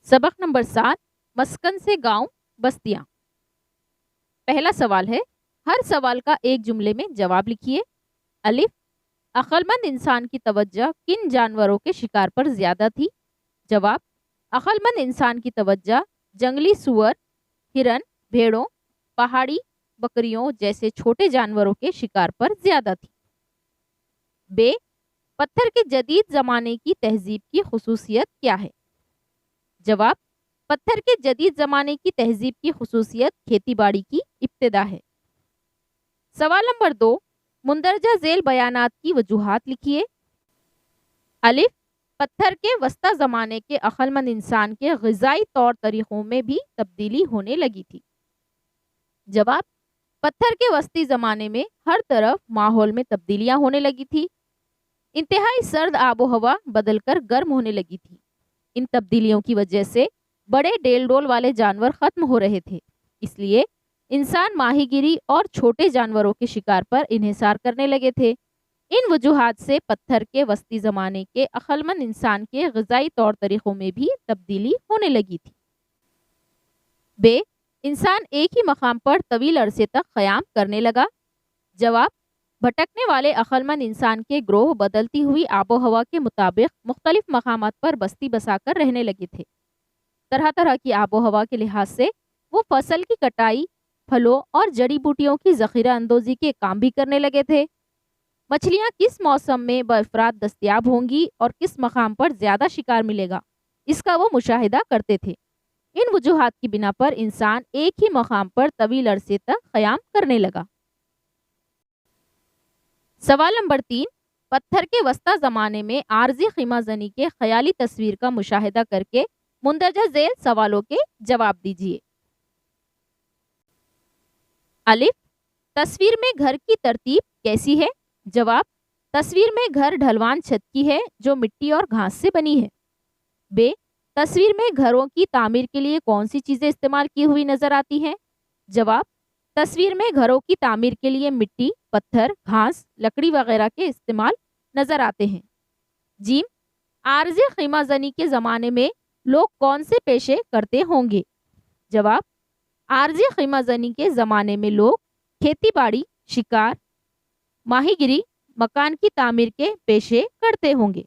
सबक नंबर 7 मस्कन से गांव बस्तियां। पहला सवाल है, हर सवाल का एक जुमले में जवाब लिखिए। अलिफ, अक्लमंद इंसान की तवज्जो किन जानवरों के शिकार पर ज्यादा थी? जवाब, अक्लमंद इंसान की तवज्जो जंगली सुअर, हिरन, भेड़ों, पहाड़ी बकरियों जैसे छोटे जानवरों के शिकार पर ज्यादा थी। बे, पत्थर के जदीद जमाने की तहजीब की खुसूसियत क्या है? जवाब, पत्थर के जदीद जमाने की तहजीब की खुसूसियत खेती बाड़ी की इब्तिदा है। सवाल नंबर 2, मुंदरजा झेल बयानात की वजूहात लिखिए। अलिफ, पत्थर के वस्ता जमाने के अक्लमंद इंसान के ग़िज़ाई तौर तरीक़ों में भी तब्दीली होने लगी थी। जवाब, पत्थर के वस्ती जमाने में हर तरफ माहौल में तब्दीलियां होने लगी थी। इंतहाई सर्द आबो हवा बदलकर गर्म होने लगी थी। इन तब्दीलियों की वजह से बड़े डेल डोल वाले जानवर खत्म हो रहे थे, इसलिए इंसान माहीगिरी और छोटे जानवरों के शिकार पर इन्हिसार करने लगे थे। इन वजूहात से पत्थर के वस्ती ज़माने के अक्लमंद इंसान के ग़िज़ाई तौर तरीक़ों में भी तब्दीली होने लगी थी। बे, इंसान एक ही मकाम पर तवील अरसे तक क़याम करने लगा। जवाब, भटकने वाले अक्लमंद इंसान के ग्रोह बदलती हुई आबो हवा के मुताबिक मुख्तलिफ मकामात पर बस्ती बसाकर रहने लगे थे। तरह तरह की आबो हवा के लिहाज से वो फसल की कटाई, फलों और जड़ी बूटियों की ज़ख़ीरा अंदोज़ी के काम भी करने लगे थे। मछलियाँ किस मौसम में बअफ़राद दस्तयाब होंगी और किस मकाम पर ज़्यादा शिकार मिलेगा, इसका वो मुशाहिदा करते थे। इन वजूहात की बिना पर इंसान एक ही मकाम पर तवील अरसे तक क़याम करने लगा। सवाल नंबर 3, पत्थर के वस्ता ज़माने में आर्जी ख़ीमाज़नी के ख़याली तस्वीर का मुशाहिदा करके मुंदरजा झेल सवालों के जवाब दीजिए। अलिफ, तस्वीर में घर की तरतीब कैसी है? जवाब, तस्वीर में घर ढलवान छत की है जो मिट्टी और घास से बनी है। बे, तस्वीर में घरों की तामीर के लिए कौन सी चीज़ें इस्तेमाल की हुई नजर आती हैं? जवाब, तस्वीर में घरों की तामीर के लिए मिट्टी, पत्थर, घास, लकड़ी वगैरह के इस्तेमाल नजर आते हैं। जीम, आर्जी ख़ीमाज़नी के ज़माने में लोग कौन से पेशे करते होंगे? जवाब, आर्जी ख़ीमाज़नी के ज़माने में लोग खेती बाड़ी, शिकार, माहीगिरी, मकान की तामीर के पेशे करते होंगे।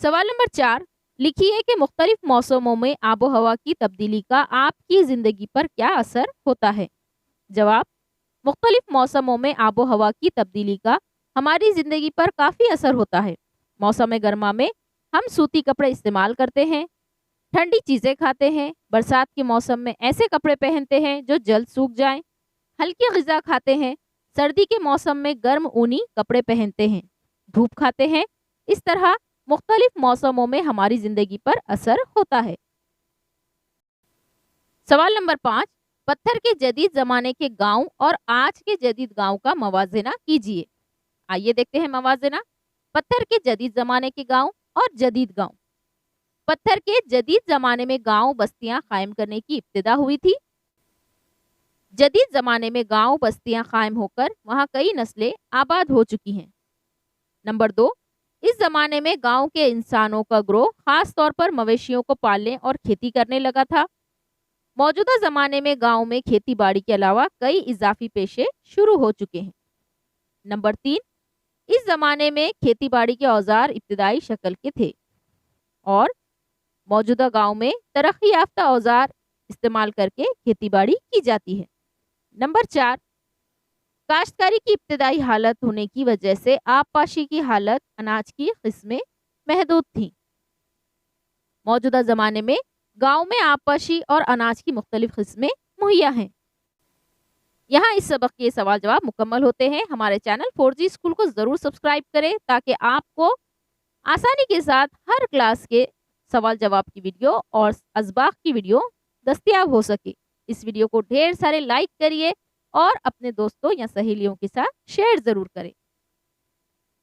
सवाल नंबर 4, लिखिए कि मुख्तलिफ मौसमों में आबो हवा की तब्दीली का आपकी ज़िंदगी पर क्या असर होता है? जवाब, मुख्तलिफ मौसमों में आबो हवा की तब्दीली का हमारी ज़िंदगी पर काफ़ी असर होता है। मौसम गर्मा में हम सूती कपड़े इस्तेमाल करते हैं, ठंडी चीज़ें खाते हैं, बरसात के मौसम में ऐसे कपड़े पहनते हैं जो जल्द सूख जाएं, हल्की ग़िज़ा खाते हैं, सर्दी के मौसम में गर्म ऊनी कपड़े पहनते हैं, धूप खाते हैं। इस तरह मुख्तलिफ मौसमों में हमारी ज़िंदगी पर असर होता है। सवाल नंबर 5, पत्थर के जदीद ज़माने के गांव और आज के जदीद गांव का मवाजना कीजिए। आइए देखते हैं मवाजना। पत्थर के जदीद ज़माने के गांव और जदीद गांव। पत्थर के जदीद ज़माने में गांव बस्तियां कायम करने की इब्तिदा हुई थी। जदीद ज़माने में गांव बस्तियां कायम होकर वहां कई नस्लें आबाद हो चुकी हैं। नंबर 2, इस ज़माने में गांव के इंसानों का ग्रोह खास तौर पर मवेशियों को पालने और खेती करने लगा था। मौजूदा ज़माने में गांव में खेती बाड़ी के अलावा कई इजाफी पेशे शुरू हो चुके हैं। नंबर 3, इस ज़माने में खेती बाड़ी के औजार इब्तिदाई शक्ल के थे और मौजूदा गांव में तरक्की याफ्ता औजार इस्तेमाल करके खेती बाड़ी की जाती है। नंबर 4, काश्तकारी की इब्तिदाई हालत होने की वजह से आबपाशी की हालत अनाज की किस्में महदूद थीं। मौजूदा ज़माने में गांव में आबपाशी और अनाज की मुख्तलिफ किस्में मुहैया हैं। यहाँ इस सबक के सवाल जवाब मुकम्मल होते हैं। हमारे चैनल 4G स्कूल को ज़रूर सब्सक्राइब करें ताकि आपको आसानी के साथ हर क्लास के सवाल जवाब की वीडियो और असबाक की वीडियो दस्तयाब हो सके। इस वीडियो को ढेर सारे लाइक करिए और अपने दोस्तों या सहेलियों के साथ शेयर ज़रूर करें।